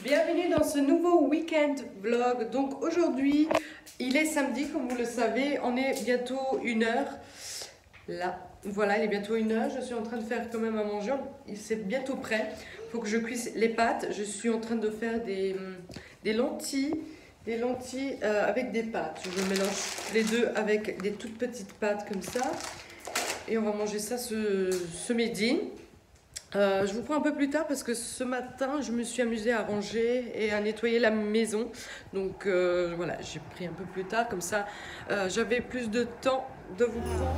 bienvenue dans ce nouveau week-end vlog. Donc aujourd'hui, il est samedi comme vous le savez, on est bientôt 1h. Là, voilà, il est bientôt 1h, je suis en train de faire quand même à manger, c'est bientôt prêt. Il faut que je cuise les pâtes, je suis en train de faire des lentilles. Des lentilles avec des pâtes. Je mélange les deux avec des toutes petites pâtes comme ça. Et on va manger ça ce midi. Je vous prends un peu plus tard parce que ce matin, je me suis amusée à ranger et à nettoyer la maison. Donc voilà, j'ai pris un peu plus tard. Comme ça, j'avais plus de temps de vous prendre.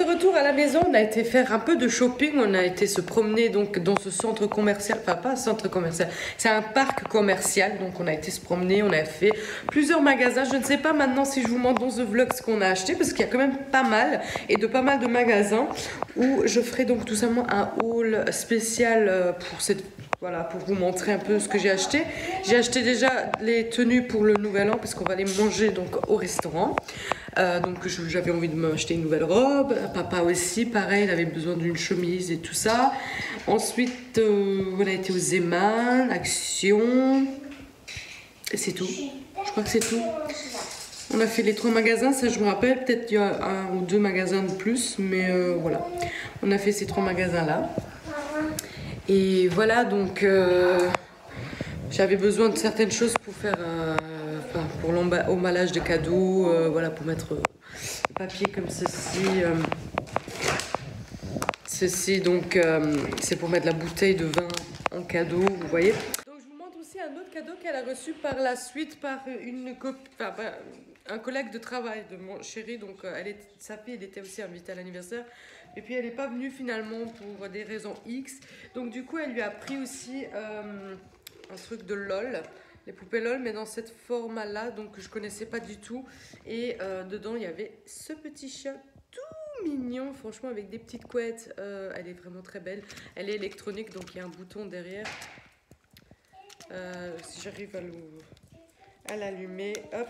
Retour à la maison, on a été faire un peu de shopping, on a été se promener donc dans ce centre commercial, enfin pas un centre commercial, c'est un parc commercial, donc on a été se promener, on a fait plusieurs magasins. Je ne sais pas maintenant si je vous montre dans ce vlog ce qu'on a acheté parce qu'il y a quand même pas mal et de pas mal de magasins où je ferai donc tout simplement un haul spécial pour cette... Voilà, pour vous montrer un peu ce que j'ai acheté. J'ai acheté déjà les tenues pour le nouvel an parce qu'on va les manger donc au restaurant. Donc j'avais envie de m'acheter une nouvelle robe. Papa aussi, pareil, il avait besoin d'une chemise et tout ça. Ensuite, on a été au Zeman, Action. Et c'est tout. Je crois que c'est tout. On a fait les 3 magasins, ça je me rappelle. Peut-être qu'il y a 1 ou 2 magasins de plus, mais voilà. On a fait ces 3 magasins-là. Et voilà, donc j'avais besoin de certaines choses pour faire, pour l'emballage de cadeaux, voilà, pour mettre le papier comme ceci. Ceci, donc, c'est pour mettre la bouteille de vin en cadeau, vous voyez. Donc, je vous montre aussi un autre cadeau qu'elle a reçu par la suite par un collègue de travail de mon chéri. Donc, sa fille, elle était aussi invitée à l'anniversaire. Et puis, elle n'est pas venue finalement pour des raisons X. Donc, du coup, elle lui a pris aussi un truc de LOL. Les poupées LOL, mais dans cette format-là, donc je connaissais pas du tout. Et dedans, il y avait ce petit chat tout mignon, franchement, avec des petites couettes. Elle est vraiment très belle. Elle est électronique, donc il y a un bouton derrière. Si j'arrive à l'allumer, hop.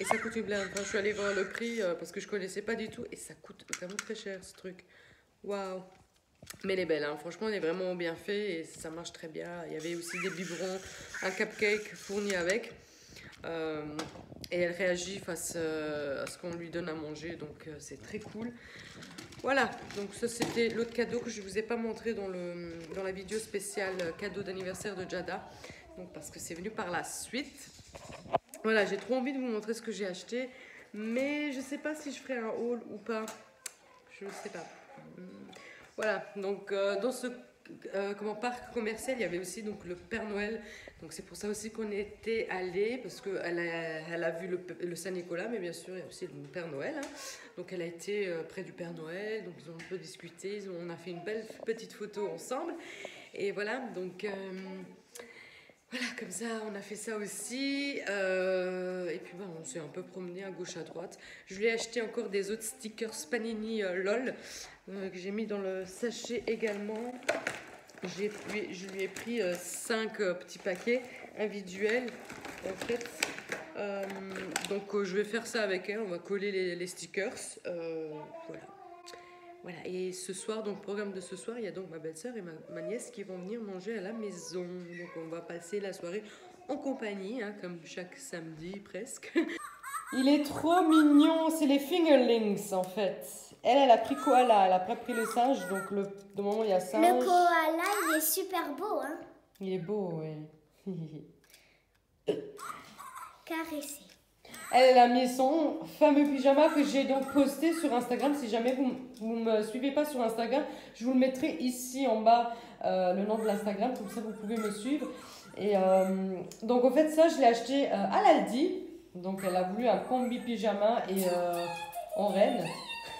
Et ça coûte une blinde. Enfin, je suis allée voir le prix parce que je connaissais pas du tout. Et ça coûte vraiment très cher, ce truc. Waouh! Mais elle est belle, hein. Franchement, elle est vraiment bien faite et ça marche très bien. Il y avait aussi des biberons, un cupcake fourni avec. Et elle réagit face à ce qu'on lui donne à manger, donc c'est très cool. Voilà, donc ça c'était l'autre cadeau que je ne vous ai pas montré dans la vidéo spéciale cadeau d'anniversaire de Jada. Donc parce que c'est venu par la suite. Voilà, j'ai trop envie de vous montrer ce que j'ai acheté. Mais je ne sais pas si je ferai un haul ou pas. Je ne sais pas. Voilà, donc dans ce parc commercial, il y avait aussi donc, le Père Noël. Donc c'est pour ça aussi qu'on était allé parce qu'elle a vu le Saint-Nicolas, mais bien sûr, il y a aussi le Père Noël. Hein. Donc elle a été près du Père Noël, donc ils ont un peu discuté, on a fait une belle petite photo ensemble. Et voilà, donc... voilà, comme ça, on a fait ça aussi. Et puis, bah, on s'est un peu promené à gauche, à droite. Je lui ai acheté encore des autres stickers Panini LOL que j'ai mis dans le sachet également. Je lui ai pris 5 petits paquets individuels, en fait. Donc, je vais faire ça avec elle. On va coller les stickers. Voilà. Voilà, et ce soir, donc programme de ce soir, il y a donc ma belle-sœur et ma nièce qui vont venir manger à la maison. Donc on va passer la soirée en compagnie, hein, comme chaque samedi presque. Il est trop mignon, c'est les fingerlings en fait. Elle a pris koala, elle a pas pris le singe, donc de moment il y a singe. Le koala, il est super beau, hein. Il est beau, oui. Caresser. Elle a mis son fameux pyjama que j'ai donc posté sur Instagram. Si jamais vous ne me suivez pas sur Instagram, je vous le mettrai ici en bas, le nom de l'Instagram, comme ça vous pouvez me suivre. Et donc en fait ça je l'ai acheté à l'Aldi. Donc elle a voulu un combi pyjama et en reine.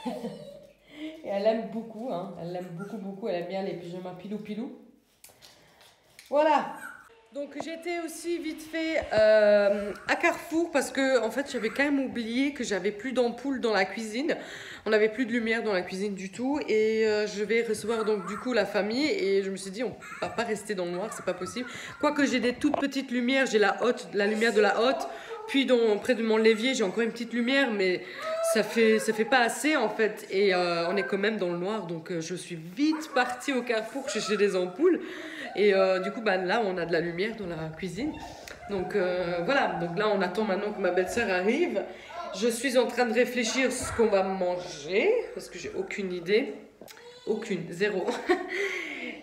Et elle aime beaucoup, hein. Elle aime beaucoup, elle aime bien les pyjamas pilou. Voilà. Donc j'étais aussi vite fait à Carrefour parce que en fait j'avais quand même oublié que j'avais plus d'ampoule dans la cuisine. On n'avait plus de lumière dans la cuisine du tout et je vais recevoir donc du coup la famille et je me suis dit on va pas rester dans le noir, c'est pas possible. Quoique j'ai des toutes petites lumières, j'ai la lumière de la hotte, puis près de mon l'évier j'ai encore une petite lumière mais ça fait pas assez en fait et on est quand même dans le noir donc je suis vite partie au Carrefour chercher des ampoules. Et du coup, bah, là, on a de la lumière dans la cuisine. Donc voilà, donc là, on attend maintenant que ma belle-sœur arrive. Je suis en train de réfléchir ce qu'on va manger, parce que j'ai aucune idée. Aucune, zéro.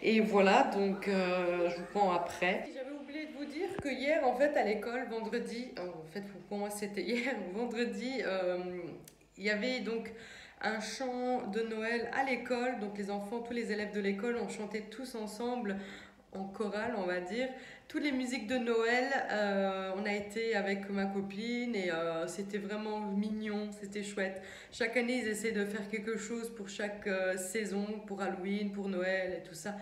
Et voilà, donc je vous prends après. J'avais oublié de vous dire que hier, en fait, à l'école, vendredi, en fait, pour moi, c'était hier, vendredi, il y avait donc un chant de Noël à l'école. Donc les enfants, tous les élèves de l'école ont chanté tous ensemble en chorale, on va dire, toutes les musiques de Noël. On a été avec ma copine et c'était vraiment mignon, c'était chouette. Chaque année, ils essaient de faire quelque chose pour chaque saison, pour Halloween, pour Noël et tout ça.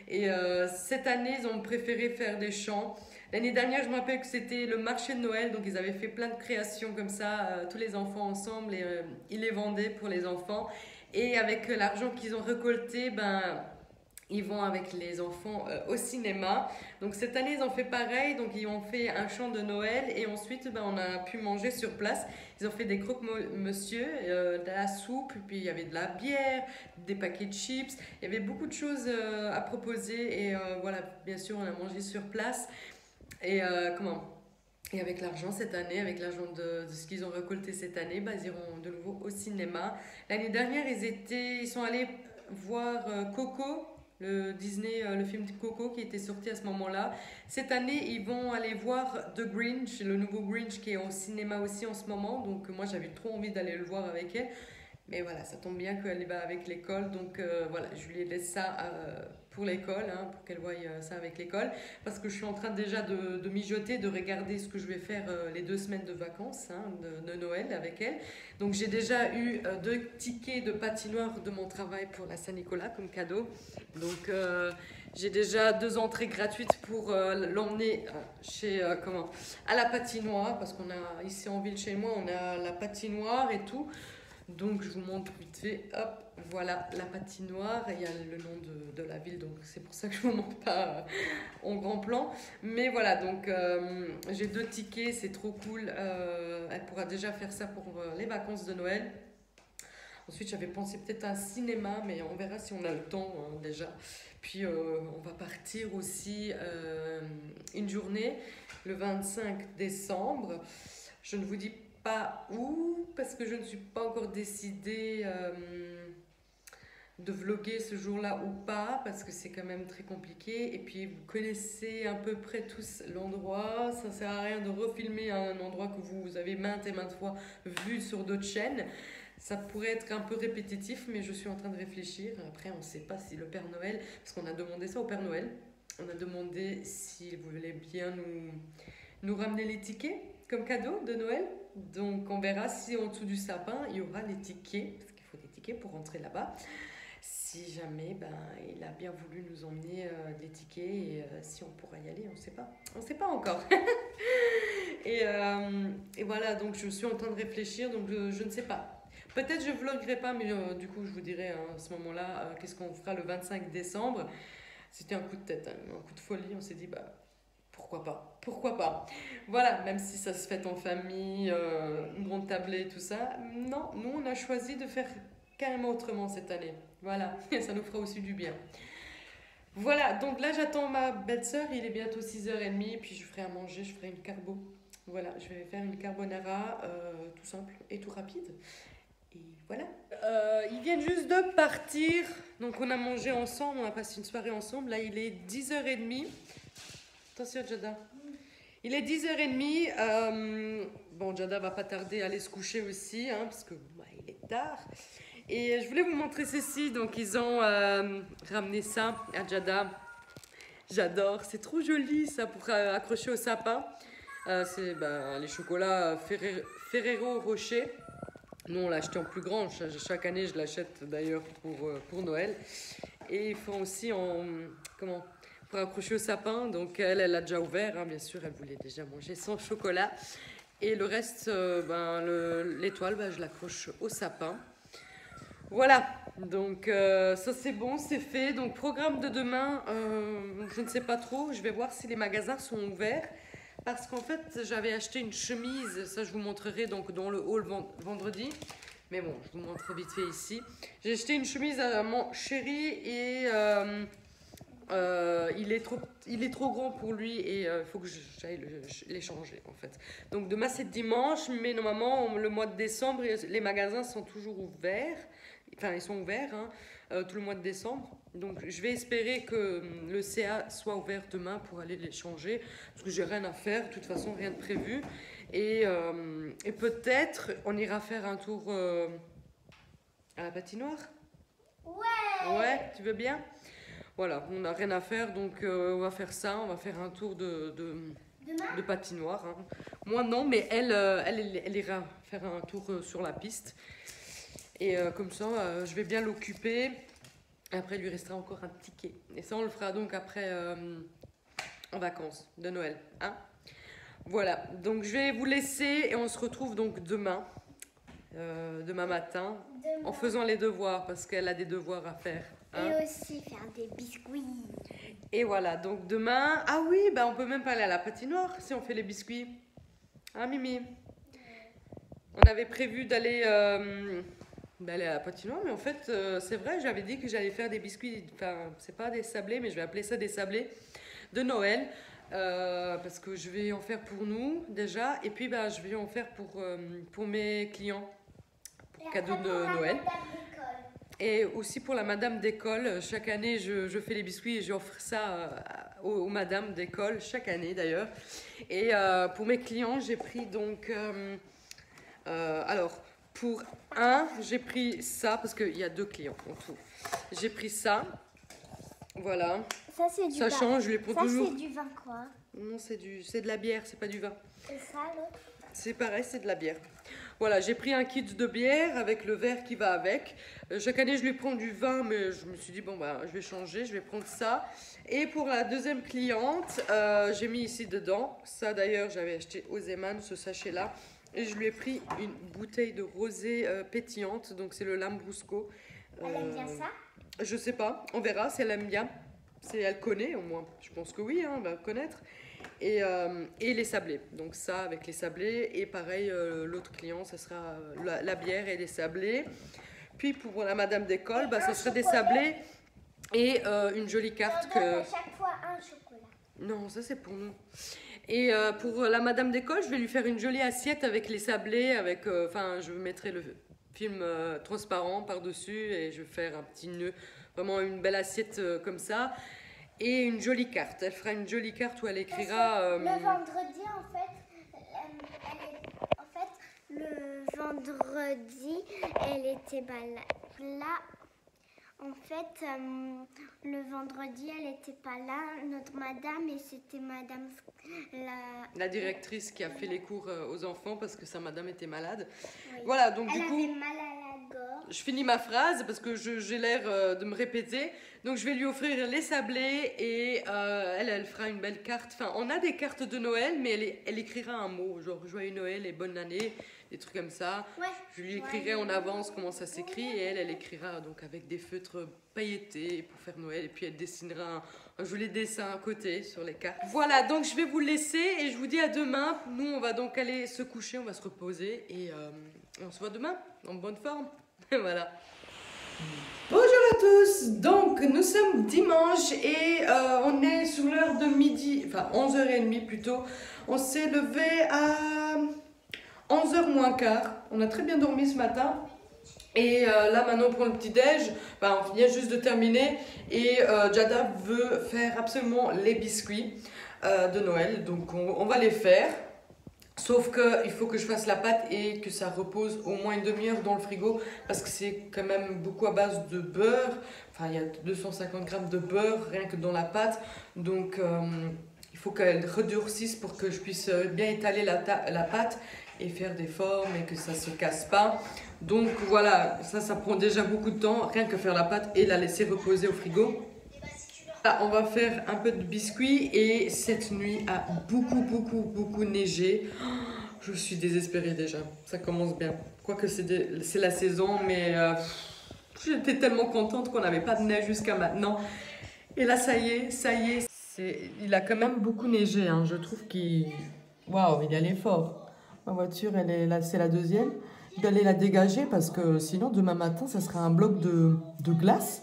Et cette année, ils ont préféré faire des chants. L'année dernière, je me rappelle que c'était le marché de Noël, donc ils avaient fait plein de créations comme ça, tous les enfants ensemble, et ils les vendaient pour les enfants. Et avec l'argent qu'ils ont récolté, ben ils vont avec les enfants au cinéma. Donc cette année, ils ont fait pareil. Donc ils ont fait un chant de Noël et ensuite, ben, on a pu manger sur place. Ils ont fait des croque-monsieur, de la soupe, puis il y avait de la bière, des paquets de chips. Il y avait beaucoup de choses à proposer et voilà, bien sûr, on a mangé sur place. Et Et avec l'argent cette année, avec l'argent de ce qu'ils ont récolté cette année, bah, ils iront de nouveau au cinéma. L'année dernière, ils sont allés voir Coco, le Disney, le film de Coco qui était sorti à ce moment-là. Cette année, ils vont aller voir The Grinch, le nouveau Grinch qui est au cinéma aussi en ce moment. Donc moi, j'avais trop envie d'aller le voir avec elle. Mais voilà, ça tombe bien qu'elle va avec l'école. Donc voilà, je lui laisse ça pour l'école, hein, pour qu'elle voie ça avec l'école. Parce que je suis en train déjà de mijoter, de regarder ce que je vais faire les 2 semaines de vacances, hein, de Noël avec elle. Donc j'ai déjà eu 2 tickets de patinoire de mon travail pour la Saint-Nicolas comme cadeau. Donc j'ai déjà 2 entrées gratuites pour l'emmener à la patinoire. Parce qu'on a ici en ville chez moi, on a la patinoire et tout. Donc je vous montre vite fait, hop, voilà la patinoire, il y a le nom de la ville, donc c'est pour ça que je ne vous montre pas en grand plan. Mais voilà, donc j'ai 2 tickets, c'est trop cool, elle pourra déjà faire ça pour les vacances de Noël. Ensuite j'avais pensé peut-être à un cinéma, mais on verra si on a le temps hein, déjà. Puis on va partir aussi une journée, le 25 décembre, je ne vous dis pas où, parce que je ne suis pas encore décidée de vlogger ce jour-là ou pas, parce que c'est quand même très compliqué. Et puis vous connaissez à peu près tous l'endroit, ça ne sert à rien de refilmer un endroit que vous avez maintes et maintes fois vu sur d'autres chaînes. Ça pourrait être un peu répétitif, mais je suis en train de réfléchir. Après, on ne sait pas si le Père Noël, parce qu'on a demandé ça au Père Noël, on a demandé s'il voulait bien nous ramener les tickets comme cadeau de Noël. Donc on verra si en dessous du sapin il y aura les tickets, parce qu'il faut des tickets pour rentrer là-bas. Si jamais il a bien voulu nous emmener des tickets et si on pourra y aller, on ne sait pas encore. et voilà, donc je suis en train de réfléchir, donc je ne sais pas. Peut-être je ne vloggerai pas, mais du coup je vous dirai à ce moment-là qu'est-ce qu'on fera le 25 décembre. C'était un coup de tête, hein, un coup de folie, on s'est dit pourquoi pas. Voilà, même si ça se fête en famille, une grande tablée, tout ça. Non, nous on a choisi de faire carrément autrement cette année. Voilà, ça nous fera aussi du bien. Voilà, donc là j'attends ma belle-sœur, il est bientôt 6h30, puis je ferai à manger, je ferai une carbo. Voilà, je vais faire une carbonara tout simple et tout rapide. Et voilà. Ils viennent juste de partir, donc on a mangé ensemble, on a passé une soirée ensemble. Là il est 10h30. Attention Jada. Il est 10h30, bon, Jada va pas tarder à aller se coucher aussi, hein, parce que bah, il est tard. Et je voulais vous montrer ceci. Donc, ils ont ramené ça à Jada. J'adore, c'est trop joli ça pour accrocher au sapin. C'est ben, les chocolats Ferrero Rocher. Nous, on l'a acheté en plus grand. Chaque année, je l'achète d'ailleurs pour Noël. Et ils font aussi comment, pour accrocher au sapin. Donc, elle a déjà ouvert, hein, bien sûr. Elle voulait déjà manger son chocolat. Et le reste, ben, l'étoile, ben, je l'accroche au sapin. Voilà, donc ça c'est bon, c'est fait. Donc programme de demain, je ne sais pas trop. Je vais voir si les magasins sont ouverts. Parce qu'en fait, j'avais acheté une chemise. Ça, je vous montrerai donc dans le haul vendredi. Mais bon, je vous montre vite fait ici. J'ai acheté une chemise à mon chéri et il est trop grand pour lui et il faut que j'aille l'échanger en fait. Donc demain c'est dimanche, mais normalement le mois de décembre, les magasins sont toujours ouverts. Enfin, ils sont ouverts hein, tout le mois de décembre. Donc, je vais espérer que le CA soit ouvert demain pour aller les changer. Parce que j'ai rien à faire, de toute façon, rien de prévu. Et peut-être, on ira faire un tour à la patinoire. Ouais. Ouais, tu veux bien? Voilà, on n'a rien à faire, donc on va faire ça. On va faire un tour de patinoire. Hein. Moi, non, mais elle ira faire un tour sur la piste. Et comme ça, je vais bien l'occuper. Après, il lui restera encore un ticket. Et ça, on le fera donc après en vacances de Noël. Hein? Voilà, donc je vais vous laisser et on se retrouve donc demain matin, en faisant les devoirs parce qu'elle a des devoirs à faire. Hein? Et aussi faire des biscuits. Et voilà, donc demain... Ah oui, bah on peut même pas aller à la patinoire si on fait les biscuits. Hein, Mimi? On avait prévu d'aller... à la patinoire, mais en fait, c'est vrai, j'avais dit que j'allais faire des biscuits, enfin, c'est pas des sablés, mais je vais appeler ça des sablés de Noël, parce que je vais en faire pour nous, déjà, et puis je vais en faire pour mes clients, pour cadeau de Noël. Et aussi pour la madame d'école, chaque année, je fais les biscuits et j'offre ça aux madames d'école, chaque année d'ailleurs. Et pour mes clients, j'ai pris donc... alors... Pour j'ai pris ça, parce qu'il y a 2 clients en tout. J'ai pris ça. Voilà. Ça, c'est du vin. Ça change, je les prends toujours. Ça, c'est du vin quoi? Non, c'est de la bière, c'est pas du vin. Et ça, l'autre? C'est pareil, c'est de la bière. Voilà, j'ai pris un kit de bière avec le verre qui va avec. Chaque année, je lui prends du vin, mais je me suis dit, bon, je vais changer, je vais prendre ça. Et pour la deuxième cliente, j'ai mis ici dedans. Ça, d'ailleurs, j'avais acheté au Zeman, ce sachet-là. Et je lui ai pris une bouteille de rosée pétillante, donc c'est le Lambrusco. Elle aime bien ça? Je sais pas, on verra si elle aime bien. Si elle connaît au moins, je pense que oui, hein, elle va connaître. Et les sablés, donc ça avec les sablés. Et pareil, l'autre client, ça sera la bière et les sablés. Puis pour la madame d'école, ça serait des sablés et une jolie carte. On donne à chaque fois un chocolat. Non, ça c'est pour nous. Et pour la madame d'école, je vais lui faire une jolie assiette avec les sablés, je mettrai le film transparent par-dessus et je vais faire un petit nœud, vraiment une belle assiette comme ça. Et une jolie carte, elle fera une jolie carte où elle écrira... Le vendredi, le vendredi, elle était là. En fait, le vendredi, elle n'était pas là, notre madame, et c'était madame... La directrice qui a fait les cours aux enfants parce que sa madame était malade. Oui. Voilà, donc elle du coup... avait mal à la gorge. Je finis ma phrase parce que j'ai l'air de me répéter. Donc je vais lui offrir les sablés et elle fera une belle carte. Enfin, on a des cartes de Noël, mais elle écrira un mot, genre Joyeux Noël et bonne année, des trucs comme ça. Ouais. Je lui écrirai en avance comment ça s'écrit et elle écrira donc avec des feutres pailletés pour faire Noël. Et puis elle dessinera un joli dessin à côté sur les cartes. Voilà, donc je vais vous laisser et je vous dis à demain. Nous, on va donc aller se coucher, on va se reposer et on se voit demain en bonne forme. Voilà. Bonjour à tous, donc nous sommes dimanche et on est sur l'heure de midi, enfin 11h30 plutôt. On s'est levé à 11h moins quart, on a très bien dormi ce matin. Et là maintenant pour le petit déj, on vient juste de terminer et Jada veut faire absolument les biscuits de Noël, donc on va les faire. Sauf qu'il faut que je fasse la pâte et que ça repose au moins une demi-heure dans le frigo parce que c'est quand même beaucoup à base de beurre. Enfin, il y a 250 grammes de beurre rien que dans la pâte. Donc, il faut qu'elle redurcisse pour que je puisse bien étaler la pâte et faire des formes et que ça ne se casse pas. Donc, voilà, ça prend déjà beaucoup de temps, rien que faire la pâte et la laisser reposer au frigo. Là, on va faire un peu de biscuits et cette nuit a beaucoup neigé. Je suis désespérée déjà, ça commence bien. Quoique c'est la saison, mais j'étais tellement contente qu'on n'avait pas de neige jusqu'à maintenant. Et là, ça y est, il a quand même beaucoup neigé, hein. Je trouve qu'il... Waouh, il allait fort. Ma voiture, elle est là, c'est la deuxième. Je vais aller la dégager parce que sinon, demain matin, ça sera un bloc de glace.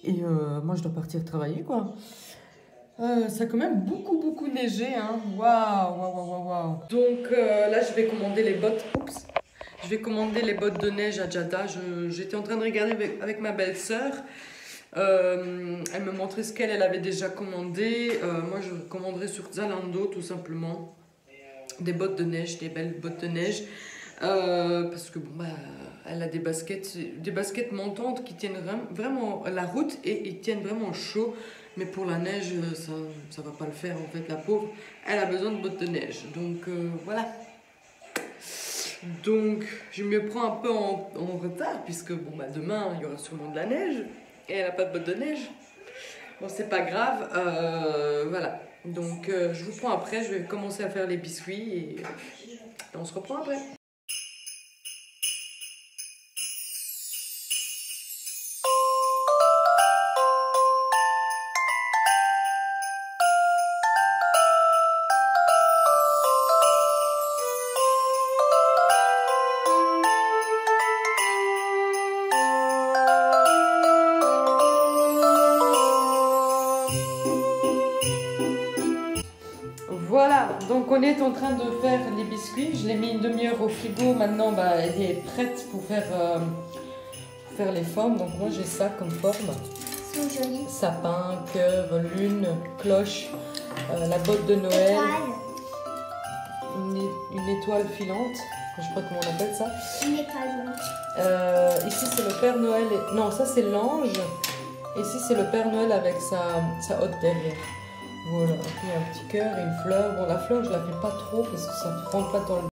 Et moi, je dois partir travailler, quoi. Ça a quand même beaucoup neigé, hein. Waouh. Donc là, je vais commander les bottes. Oups. Je vais commander les bottes de neige à Jada. J'étais en train de regarder avec ma belle-sœur. Elle me montrait ce qu'elle avait déjà commandé. Moi, je commanderai sur Zalando, tout simplement. Des bottes de neige, des belles bottes de neige. Parce que bon, bah, elle a des baskets montantes qui tiennent vraiment la route et ils tiennent vraiment chaud. Mais pour la neige, ça va pas le faire en fait, la pauvre. Elle a besoin de bottes de neige. Donc voilà. Donc je me prends un peu en retard puisque bon, bah, demain il y aura sûrement de la neige et elle n'a pas de bottes de neige. Bon, c'est pas grave. Voilà. Donc je vous prends après. Je vais commencer à faire les biscuits et on se reprend après. Voilà, donc on est en train de faire les biscuits. Je l'ai mis une demi-heure au frigo. Maintenant, bah, elle est prête pour faire les formes. Donc moi, j'ai ça comme forme. C'est joli. Sapin, cœur, lune, cloche, la botte de Noël. Une étoile filante. Je sais pas comment on appelle ça. Une étoile. Ici, c'est le Père Noël. Non, ça, c'est l'ange. Ici, c'est le Père Noël avec sa hotte derrière. Voilà, puis un petit cœur et une fleur. Bon, la fleur, je la fais pas trop parce que ça rentre pas dans le